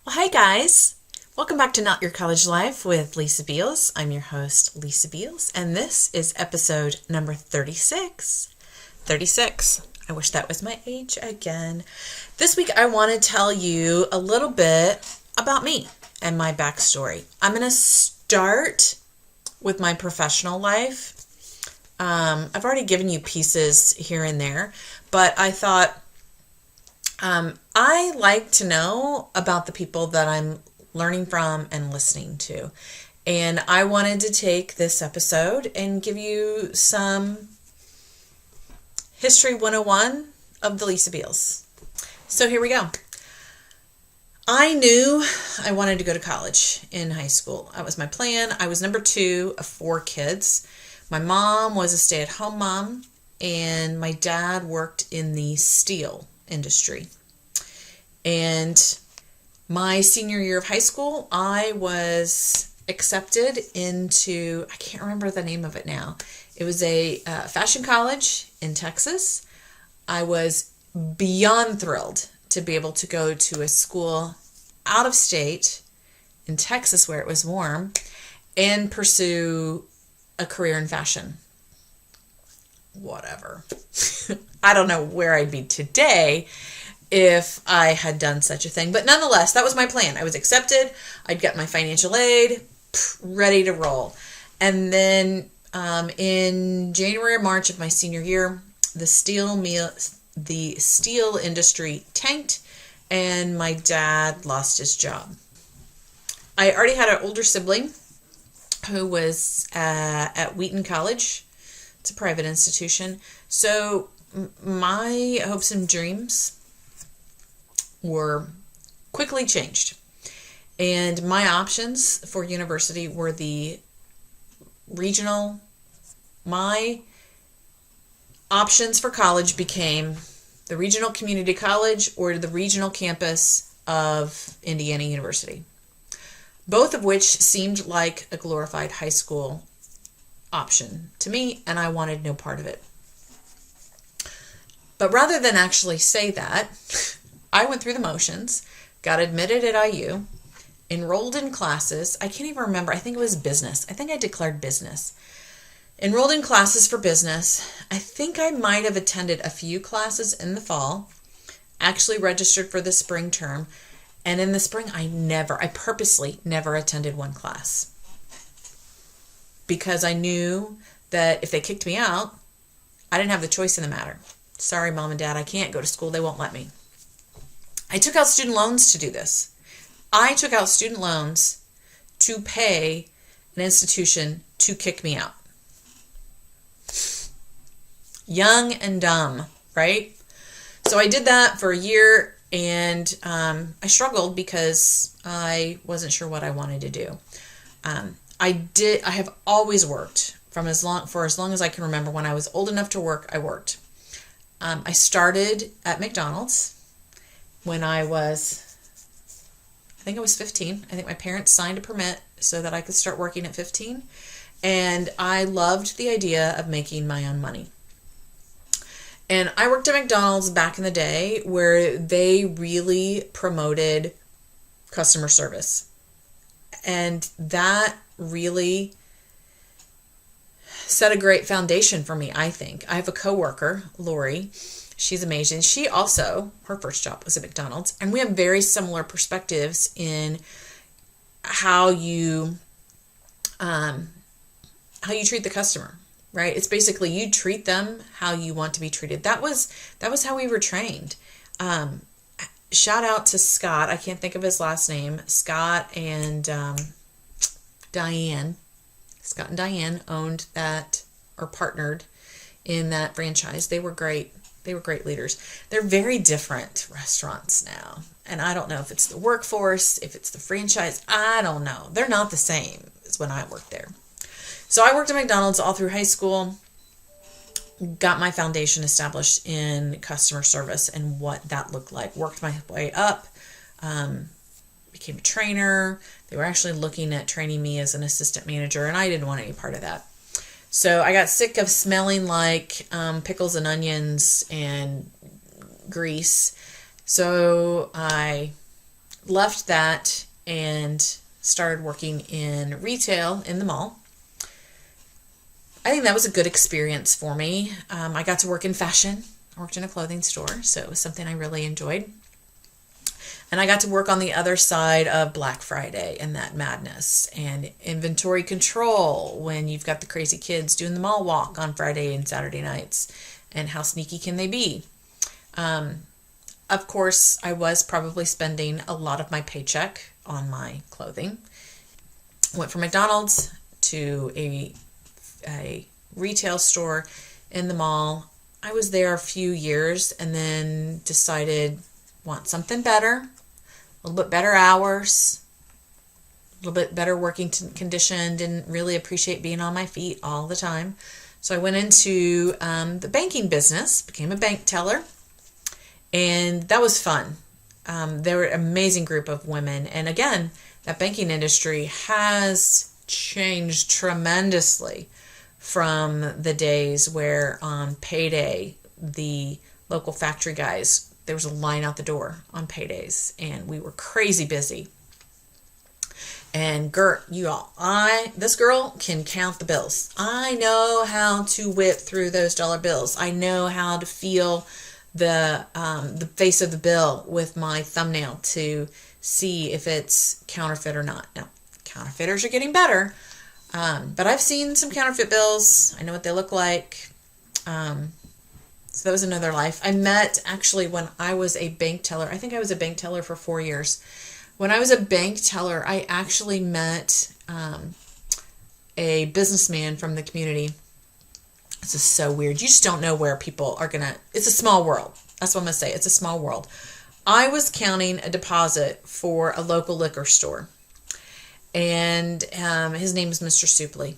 Well, hey guys, welcome back to Not Your College Life with Lisa Beals. I'm your host, Lisa Beals, and this is episode number 36. 36. I wish that was my age again. This week I want to tell you a little bit about me and my backstory. I'm going to start with my professional life. I've already given you pieces here and there, but I thought I like to know about the people that I'm learning from and listening to. And I wanted to take this episode and give you some History 101 of the Lisa Beals. So here we go. I knew I wanted to go to college in high school. That was my plan. I was number 2 of 4 kids. My mom was a stay-at-home mom, and my dad worked in the steel industry. And my senior year of high school, I was accepted into, I can't remember the name of it now. It was a fashion college in Texas. I was beyond thrilled to be able to go to a school out of state in Texas where it was warm and pursue a career in fashion. Whatever. I don't know where I'd be today if I had done such a thing. But nonetheless, that was my plan. I was accepted. I'd got my financial aid, ready to roll. And then in January or March of my senior year, the steel industry tanked, and my dad lost his job. I already had an older sibling who was at Wheaton College. It's a private institution. So my hopes and dreams were quickly changed. And my options for university were the regional. My options for college became the regional community college or the regional campus of Indiana University, both of which seemed like a glorified high school option to me, and I wanted no part of it. But rather than actually say that, I went through the motions, got admitted at IU, enrolled in classes. I can't even remember. I think it was business. I think I declared business. Enrolled in classes for business. I think I might have attended a few classes in the fall, actually registered for the spring term. And in the spring, I purposely never attended one class because I knew that if they kicked me out, I didn't have the choice in the matter. Sorry, Mom and Dad, I can't go to school. They won't let me. I took out student loans to do this. I took out student loans to pay an institution to kick me out. Young and dumb, right? So I did that for a year, and I struggled because I wasn't sure what I wanted to do. I have always worked for as long as I can remember. When I was old enough to work, I worked. I started at McDonald's when I think I was 15. I think my parents signed a permit so that I could start working at 15. And I loved the idea of making my own money. And I worked at McDonald's back in the day where they really promoted customer service. And that really set a great foundation for me, I think. I have a coworker, Lori. She's amazing. She also, her first job was at McDonald's. And we have very similar perspectives in how you treat the customer, right? It's basically you treat them how you want to be treated. That was how we were trained. Shout out to Scott. I can't think of his last name. Scott and Diane. Scott and Diane owned that or partnered in that franchise. They were great. They were great leaders. They're very different restaurants now. And I don't know if it's the workforce, if it's the franchise. I don't know. They're not the same as when I worked there. So I worked at McDonald's all through high school, got my foundation established in customer service and what that looked like. Worked my way up, became a trainer. They were actually looking at training me as an assistant manager, and I didn't want any part of that. So I got sick of smelling like pickles and onions and grease. So I left that and started working in retail in the mall. I think that was a good experience for me. I got to work in fashion. I worked in a clothing store, so it was something I really enjoyed. And I got to work on the other side of Black Friday and that madness and inventory control when you've got the crazy kids doing the mall walk on Friday and Saturday nights. And how sneaky can they be? Of course, I was probably spending a lot of my paycheck on my clothing. Went from McDonald's to a retail store in the mall. I was there a few years and then decided want something better, a little bit better hours, a little bit better working condition. Didn't really appreciate being on my feet all the time. So I went into the banking business, became a bank teller, and that was fun. They were an amazing group of women. And again, that banking industry has changed tremendously from the days where on payday, the local factory guys, there was a line out the door on paydays, and we were crazy busy. And this girl can count the bills. I know how to whip through those dollar bills. I know how to feel the face of the bill with my thumbnail to see if it's counterfeit or not. Now, counterfeiters are getting better, but I've seen some counterfeit bills. I know what they look like. So that was another life. I met, actually, when I was a bank teller, I think I was a bank teller for 4 years. When I was a bank teller, I actually met a businessman from the community. This is so weird. You just don't know where people are going to... It's a small world. That's what I'm going to say. It's a small world. I was counting a deposit for a local liquor store. And his name is Mr. Soupley.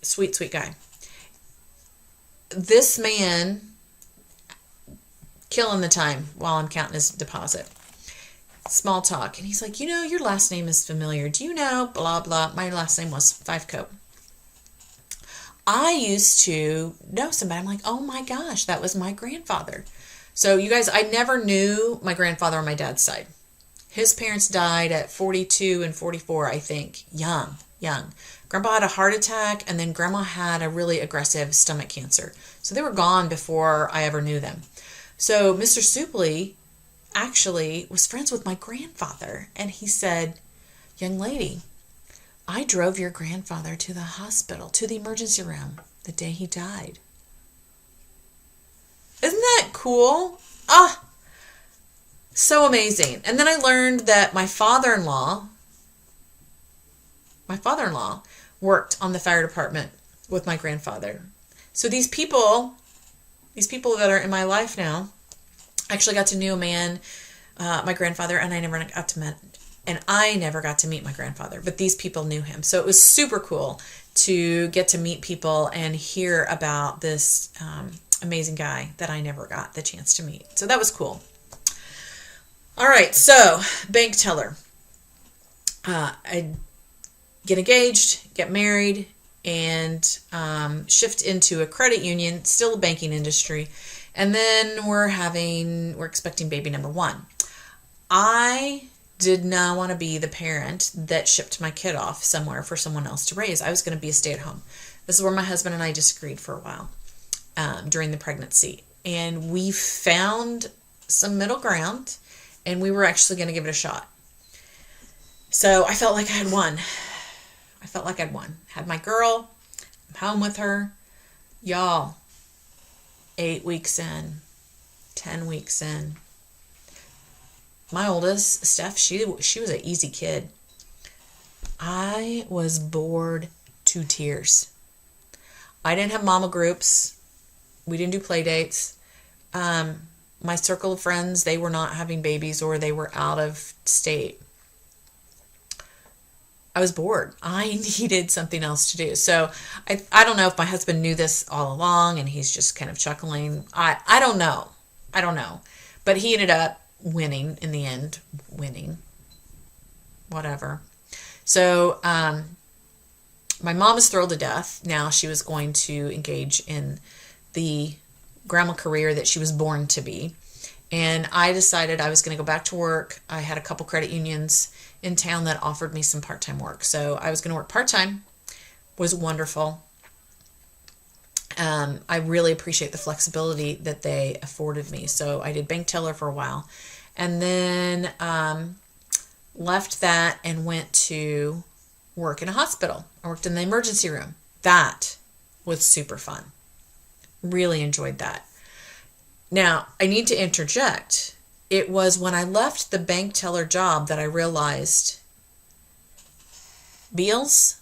Sweet, sweet guy. This man... killing the time while I'm counting his deposit. Small talk. And he's like, your last name is familiar. Do you know? Blah, blah. My last name was Five Coat. I used to know somebody. I'm like, oh my gosh, that was my grandfather. So you guys, I never knew my grandfather on my dad's side. His parents died at 42 and 44, I think. Young. Grandpa had a heart attack, and then Grandma had a really aggressive stomach cancer. So they were gone before I ever knew them. So Mr. Soupley actually was friends with my grandfather, and he said, young lady, I drove your grandfather to the hospital, to the emergency room, the day he died. Isn't that cool? So amazing. And then I learned that my father-in-law worked on the fire department with my grandfather. So these people that are in my life now, I actually got to know a man, my grandfather, and I never got to meet my grandfather, but these people knew him. So it was super cool to get to meet people and hear about this amazing guy that I never got the chance to meet. So that was cool. All right, so bank teller. I get engaged, get married, and shift into a credit union, still a banking industry. And then we're expecting baby number 1. I did not want to be the parent that shipped my kid off somewhere for someone else to raise. I was going to be a stay-at-home. This is where my husband and I disagreed for a while during the pregnancy. And we found some middle ground, and we were actually going to give it a shot. So I felt like I had won. Had my girl. I'm home with her. Y'all, 8 weeks in, 10 weeks in. My oldest, Steph, she was an easy kid. I was bored to tears. I didn't have mama groups. We didn't do play dates. My circle of friends, they were not having babies or they were out of state. I was bored. I needed something else to do. So I don't know if my husband knew this all along and he's just kind of chuckling. I don't know. But he ended up winning in the end. Whatever. So my mom is thrilled to death. Now she was going to engage in the grandma career that she was born to be. And I decided I was going to go back to work. I had a couple credit unions in town that offered me some part-time work. So I was going to work part-time. Was wonderful. I really appreciate the flexibility that they afforded me. So I did bank teller for a while, and then left that and went to work in a hospital. I worked in the emergency room. That was super fun. Really enjoyed that. Now, I need to interject. It was when I left the bank teller job that I realized, Beals,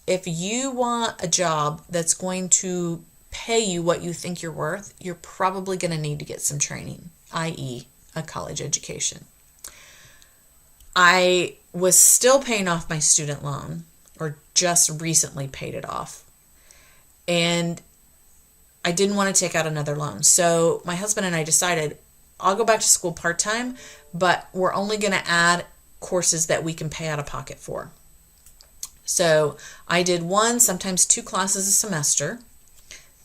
if you want a job that's going to pay you what you think you're worth, you're probably going to need to get some training, i.e. a college education. I was still paying off my student loan, or just recently paid it off. And I didn't want to take out another loan. So my husband and I decided, I'll go back to school part-time, but we're only going to add courses that we can pay out of pocket for. So I did 1, sometimes 2 classes a semester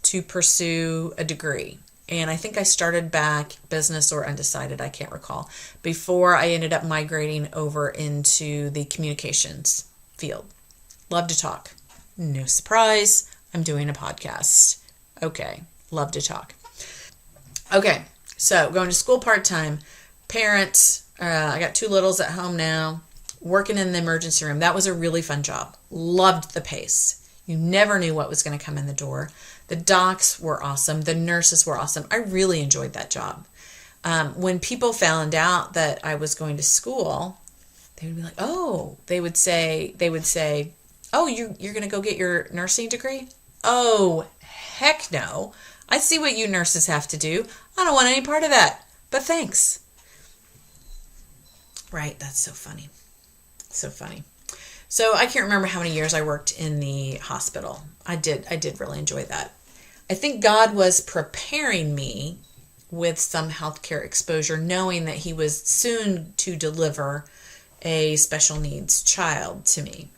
to pursue a degree. And I think I started back business or undecided, I can't recall, before I ended up migrating over into the communications field. Love to talk. No surprise, I'm doing a podcast. Okay, love to talk. Okay, so going to school part-time, parents, I got 2 littles at home now, working in the emergency room. That was a really fun job. Loved the pace. You never knew what was going to come in the door. The docs were awesome. The nurses were awesome. I really enjoyed that job. When people found out that I was going to school, they would be like, oh, they would say, oh, you're going to go get your nursing degree? Oh, heck no. I see what you nurses have to do. I don't want any part of that, but thanks. Right, that's so funny. So funny. So I can't remember how many years I worked in the hospital. I did really enjoy that. I think God was preparing me with some healthcare exposure, knowing that he was soon to deliver a special needs child to me.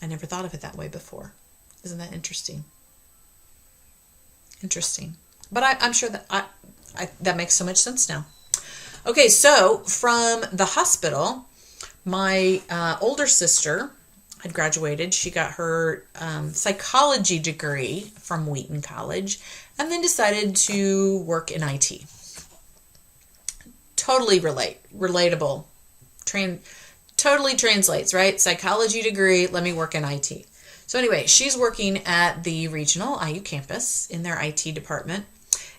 I never thought of it that way before. Isn't that interesting? Interesting. But I'm sure that that makes so much sense now. Okay, so from the hospital, my older sister had graduated. She got her psychology degree from Wheaton College and then decided to work in IT. Totally relatable. Totally translates, right? Psychology degree, let me work in IT. So anyway, she's working at the regional IU campus in their IT department,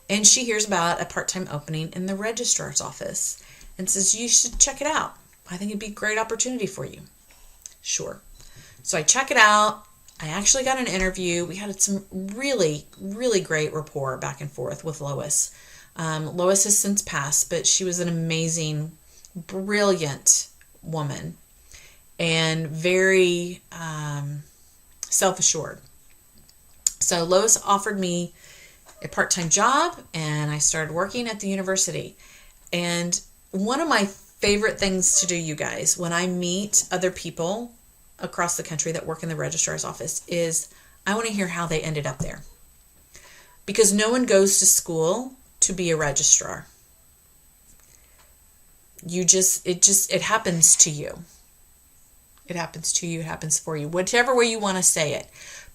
and she hears about a part-time opening in the registrar's office and says, you should check it out. I think it'd be a great opportunity for you. Sure. So I check it out. I actually got an interview. We had some really, really great rapport back and forth with Lois. Lois has since passed, but she was an amazing, brilliant woman and very self-assured. So Lois offered me a part-time job, and I started working at the university. And one of my favorite things to do, you guys, when I meet other people across the country that work in the registrar's office is I want to hear how they ended up there. Because no one goes to school to be a registrar. It happens to you. It happens to you, it happens for you. Whichever way you want to say it.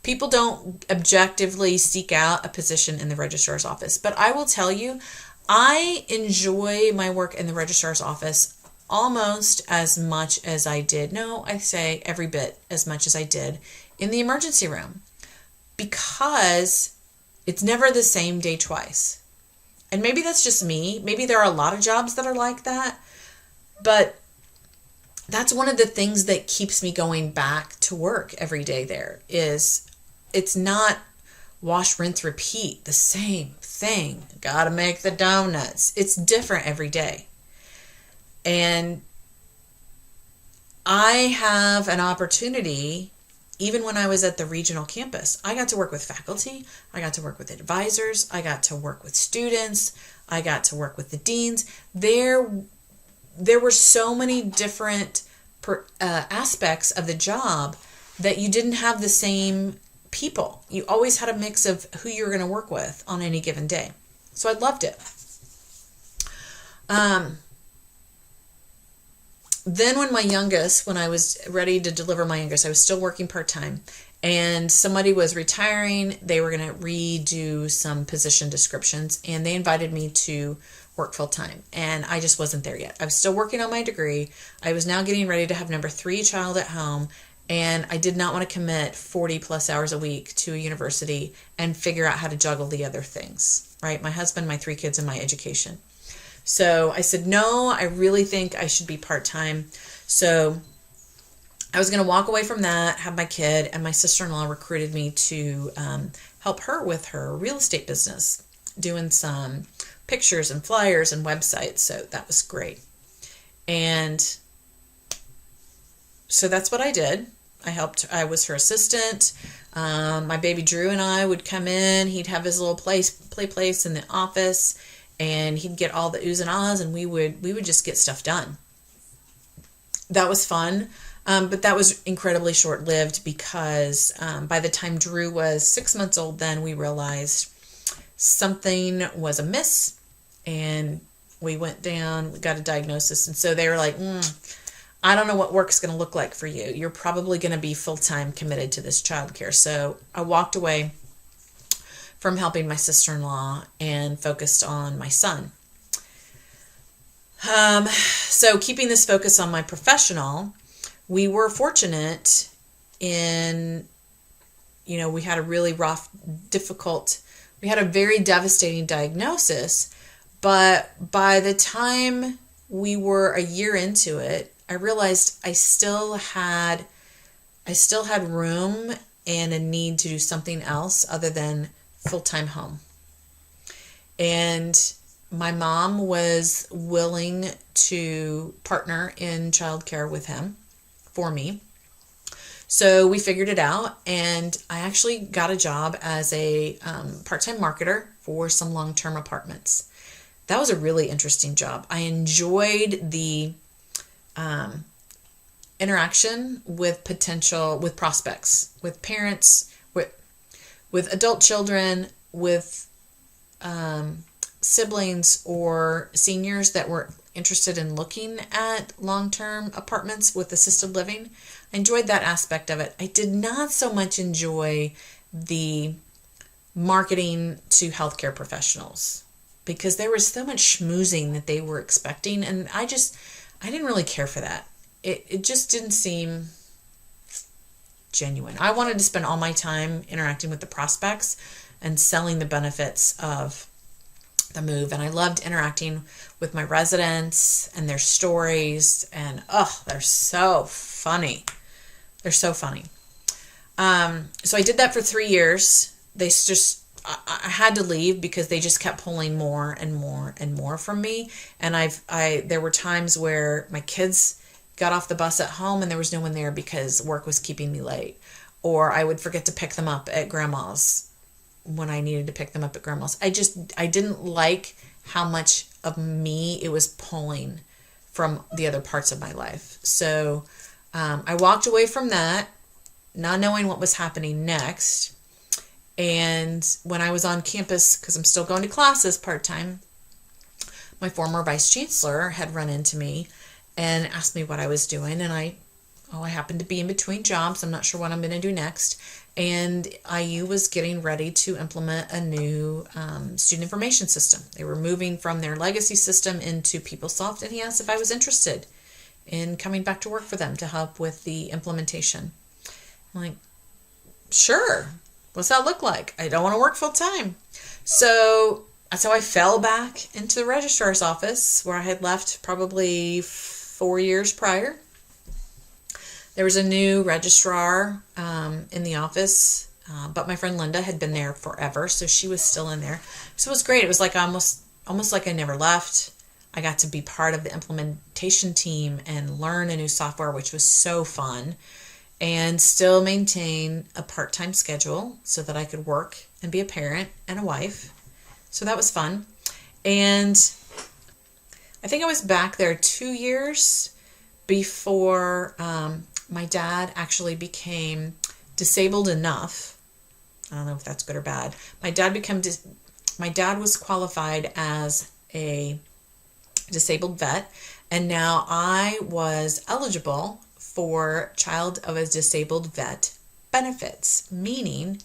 People don't objectively seek out a position in the registrar's office. But I will tell you, I enjoy my work in the registrar's office almost as much as I did. No, I say every bit as much as I did in the emergency room. Because it's never the same day twice. And maybe that's just me. Maybe there are a lot of jobs that are like that. But that's one of the things that keeps me going back to work every day there is it's not wash, rinse, repeat, the same thing. Gotta make the donuts. It's different every day. And I have an opportunity, even when I was at the regional campus, I got to work with faculty, I got to work with advisors, I got to work with students, I got to work with the deans. There were so many different aspects of the job that you didn't have the same people. You always had a mix of who you were going to work with on any given day. So I loved it. Then when I was ready to deliver my youngest, I was still working part-time, and somebody was retiring. They were going to redo some position descriptions, and they invited me to work full-time, and I just wasn't there yet. I was still working on my degree. I was now getting ready to have number 3 child at home, and I did not want to commit 40 plus hours a week to a university and figure out how to juggle the other things, right? My husband, my 3 kids, and my education. So I said, no, I really think I should be part-time. So I was going to walk away from that, have my kid, and my sister-in-law recruited me to help her with her real estate business, doing some pictures and flyers and websites. So that was great. And so that's what I did. I was her assistant. My baby Drew and I would come in. He'd have his little play place in the office, and he'd get all the oohs and ahs, and we would just get stuff done. That was fun, but that was incredibly short-lived because by the time Drew was 6 months old, then we realized something was amiss, and we went down, we got a diagnosis, and so they were like, I don't know what work's going to look like for you. You're probably going to be full-time committed to this childcare. So I walked away from helping my sister-in-law and focused on my son. So keeping this focus on my professional, we were fortunate in, we had a really rough, we had a very devastating diagnosis, but by the time we were a year into it, I realized I still had room and a need to do something else other than full-time home. And my mom was willing to partner in childcare with him for me. So we figured it out, and I actually got a job as a part-time marketer for some long-term apartments. That was a really interesting job. I enjoyed the interaction with prospects, with parents, with adult children, with siblings or seniors that were interested in looking at long-term apartments with assisted living. I enjoyed that aspect of it. I did not so much enjoy the marketing to healthcare professionals because there was so much schmoozing that they were expecting, and I didn't really care for that. It just didn't seem genuine. I wanted to spend all my time interacting with the prospects and selling the benefits of the move. And I loved interacting with my residents and their stories. And they're so funny. They're so funny. So I did that for 3 years. I had to leave because they just kept pulling more and more and more from me. And there were times where my kids got off the bus at home and there was no one there because work was keeping me late. Or I would forget to pick them up at grandma's when I needed to pick them up at grandma's. I didn't like how much of me it was pulling from the other parts of my life. So I walked away from that, not knowing what was happening next. And when I was on campus, because I'm still going to classes part-time, my former vice chancellor had run into me and asked me what I was doing. And I happened to be in between jobs. I'm not sure what I'm going to do next. And IU was getting ready to implement a new student information system. They were moving from their legacy system into Peoplesoft, and he asked if I was interested in coming back to work for them to help with the implementation. I'm like, sure. What's that look like? I don't want to work full time. So that's how I fell back into the registrar's office where I had left probably 4 years prior. There was a new registrar in the office, but my friend Linda had been there forever, so she was still in there. So it was great. It was like almost like I never left. I got to be part of the implementation team and learn a new software, which was so fun, and still maintain a part-time schedule so that I could work and be a parent and a wife. So that was fun. And I think I was back there 2 years before my dad actually became disabled enough. I don't know if that's good or bad. My dad was qualified as a disabled vet, and now I was eligible for child of a disabled vet benefits, meaning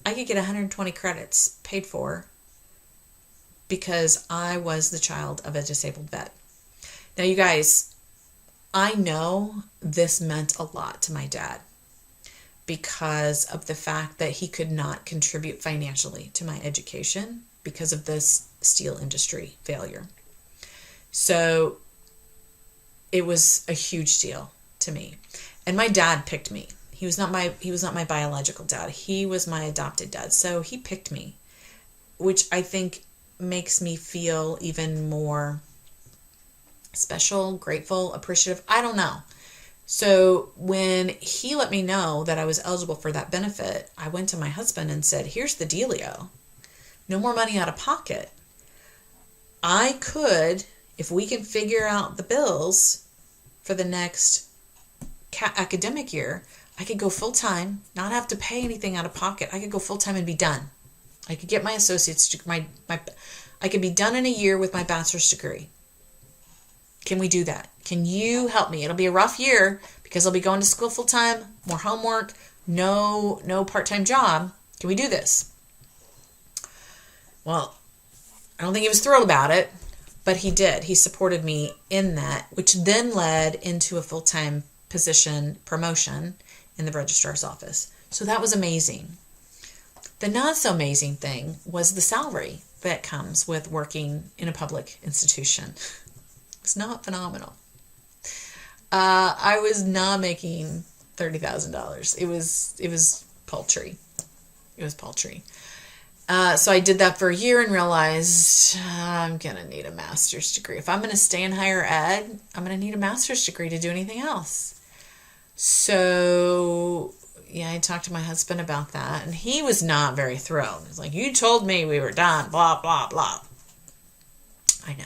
I could get 120 credits paid for because I was the child of a disabled vet. Now, you guys, I know this meant a lot to my dad because of the fact that he could not contribute financially to my education because of this steel industry failure. So it was a huge deal to me. And my dad picked me. He was not my biological dad. He was my adopted dad. So he picked me, which I think makes me feel even more special, grateful, appreciative. I don't know. So when he let me know that I was eligible for that benefit, I went to my husband and said, here's the dealio. No more money out of pocket. I could, if we can figure out the bills for the next academic year, I could go full-time, not have to pay anything out of pocket. I could go full-time and be done. I could get my associate's degree. I could be done in a year with my bachelor's degree. Can we do that? Can you help me? It'll be a rough year because I'll be going to school full-time, more homework, no part-time job. Can we do this? Well, I don't think he was thrilled about it, but he did. He supported me in that, which then led into a full-time position promotion in the registrar's office. So that was amazing. The not so amazing thing was the salary that comes with working in a public institution. It's not phenomenal. I was not making $30,000. It was paltry. It was paltry. So I did that for a year and realized I'm going to need a master's degree. If I'm going to stay in higher ed, I'm going to need a master's degree to do anything else. So, yeah, I talked to my husband about that, and he was not very thrilled. He's like, you told me we were done, blah, blah, blah. I know.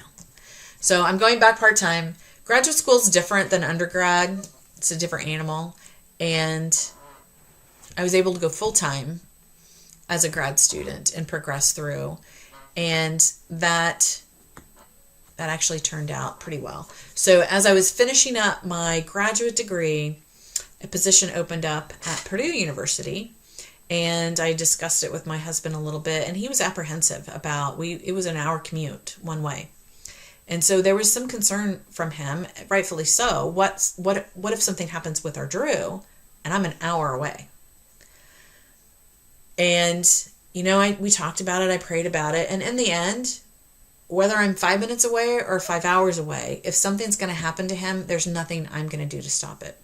So I'm going back part-time. Graduate school is different than undergrad. It's a different animal. And I was able to go full-time as a grad student and progress through. And that actually turned out pretty well. So as I was finishing up my graduate degree, a position opened up at Purdue University, and I discussed it with my husband a little bit, and he was apprehensive about it was an hour commute one way. And so there was some concern from him, rightfully so. What if something happens with our Drew and I'm an hour away? And, we talked about it. I prayed about it. And in the end, whether I'm 5 minutes away or 5 hours away, if something's going to happen to him, there's nothing I'm going to do to stop it,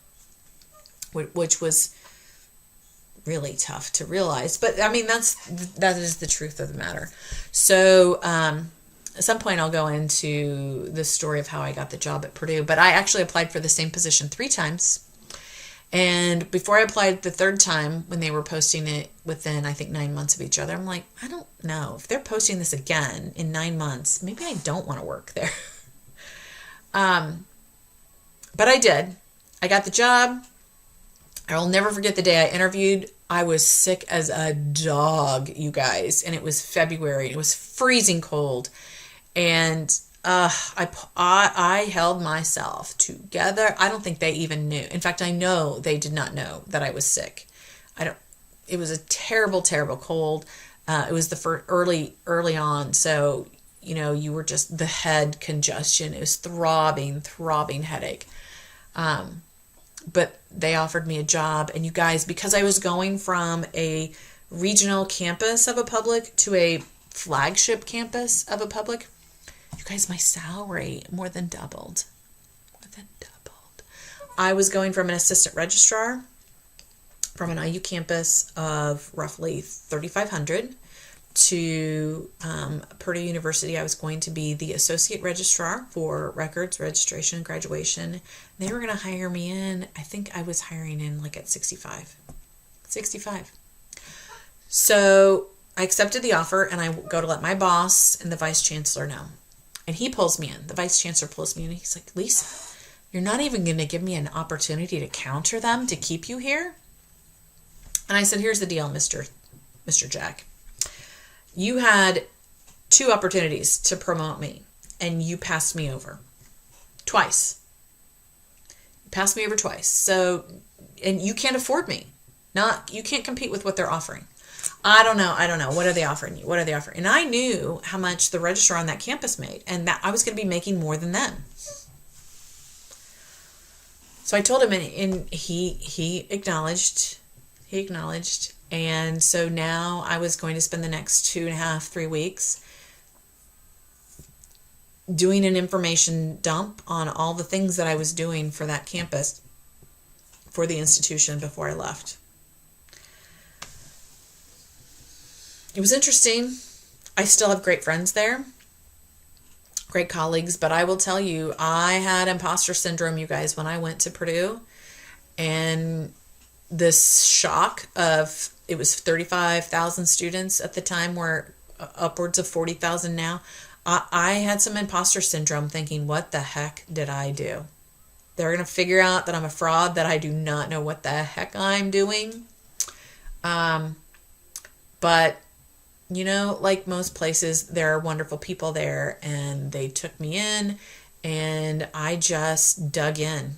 which was really tough to realize. But, I mean, that is the truth of the matter. So, at some point I'll go into the story of how I got the job at Purdue, but I actually applied for the same position 3 times. And before I applied the 3rd time, when they were posting it within, I think, 9 months of each other, I'm like, I don't know. If they're posting this again in 9 months, maybe I don't want to work there. But I did. I got the job. I will never forget the day I interviewed. I was sick as a dog, you guys, and it was February. It was freezing cold. And I held myself together. I don't think they even knew. In fact, I know they did not know that I was sick. It was a terrible, terrible cold. It was the early on. So, you were just the head congestion. It was throbbing headache. But they offered me a job. And you guys, because I was going from a regional campus of a public to a flagship campus of a public, you guys, my salary more than doubled. I was going from an assistant registrar from an IU campus of roughly 3,500 to Purdue University. I was going to be the associate registrar for records, registration, and graduation. They were going to hire me in, I think I was hiring in like at 65. So I accepted the offer, and I go to let my boss and the vice chancellor know. And he pulls me in. The vice chancellor pulls me in. And he's like, Lisa, you're not even going to give me an opportunity to counter them to keep you here? And I said, here's the deal, Mr. Jack. You had 2 opportunities to promote me. and you passed me over twice. You passed me over twice. So, and you can't afford me. You can't compete with what they're offering. I don't know. What are they offering you? What are they offering? And I knew how much the registrar on that campus made, and that I was going to be making more than them. So I told him, and he acknowledged. He acknowledged. And so now I was going to spend the next 2.5, 3 weeks doing an information dump on all the things that I was doing for that campus, for the institution before I left. It was interesting. I still have great friends there, great colleagues, but I will tell you, I had imposter syndrome, you guys, when I went to Purdue, and this shock of, it was 35,000 students at the time, we're upwards of 40,000 now. I had some imposter syndrome, thinking, what the heck did I do? They're going to figure out that I'm a fraud, that I do not know what the heck I'm doing. But, you know, like most places, there are wonderful people there, and they took me in, and I just dug in.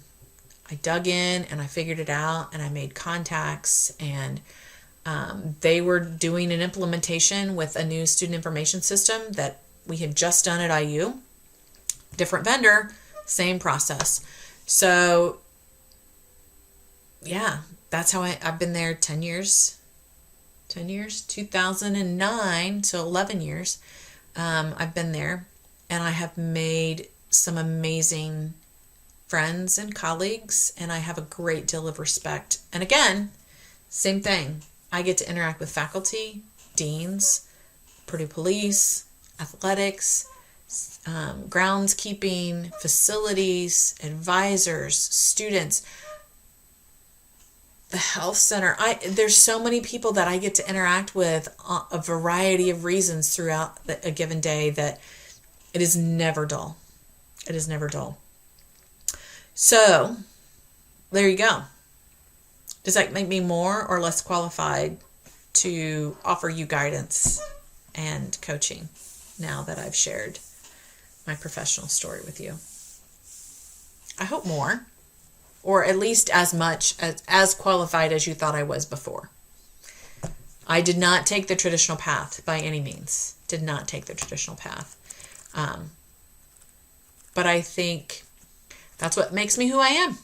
I dug in, and I figured it out, and I made contacts, and they were doing an implementation with a new student information system that we had just done at IU. Different vendor, same process. So, yeah, that's how I've been there 10 years. 10 years, 2009 to 11 years. I've been there, and I have made some amazing friends and colleagues, and I have a great deal of respect. And again, same thing. I get to interact with faculty, deans, Purdue Police, athletics, groundskeeping, facilities, advisors, students, the health center. There's so many people that I get to interact with a variety of reasons throughout a given day that it is never dull. It is never dull. So, there you go. Does that make me more or less qualified to offer you guidance and coaching now that I've shared my professional story with you? I hope more, or at least as much, as qualified as you thought I was before. I did not take the traditional path by any means. Did not take the traditional path. But I think that's what makes me who I am.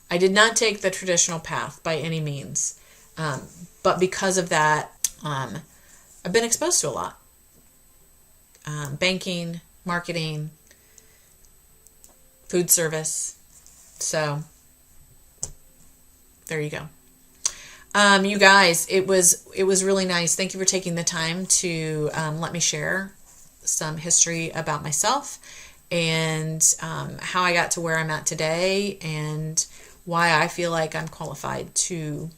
I did not take the traditional path by any means. But because of that, I've been exposed to a lot. Banking, marketing, food service. So, there you go. You guys, it was really nice. Thank you for taking the time to let me share some history about myself and how I got to where I'm at today, and why I feel like I'm qualified to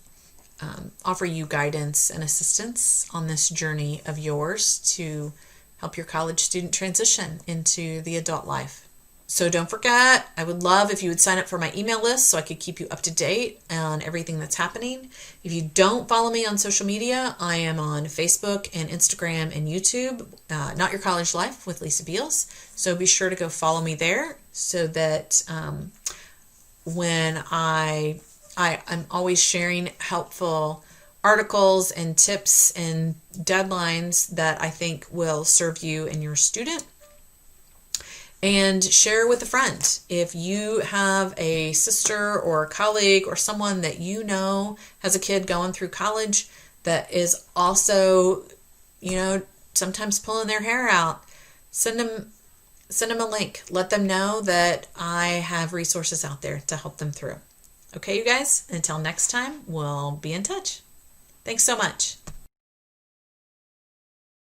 offer you guidance and assistance on this journey of yours to help your college student transition into the adult life. So don't forget, I would love if you would sign up for my email list so I could keep you up to date on everything that's happening. If you don't follow me on social media, I am on Facebook and Instagram and YouTube, Not Your College Life with Lisa Beals. So be sure to go follow me there so that when I'm always sharing helpful articles and tips and deadlines that I think will serve you and your student. And share with a friend. If you have a sister or a colleague or someone that you know has a kid going through college that is also, sometimes pulling their hair out, send them a link. Let them know that I have resources out there to help them through. Okay, you guys? Until next time, we'll be in touch. Thanks so much.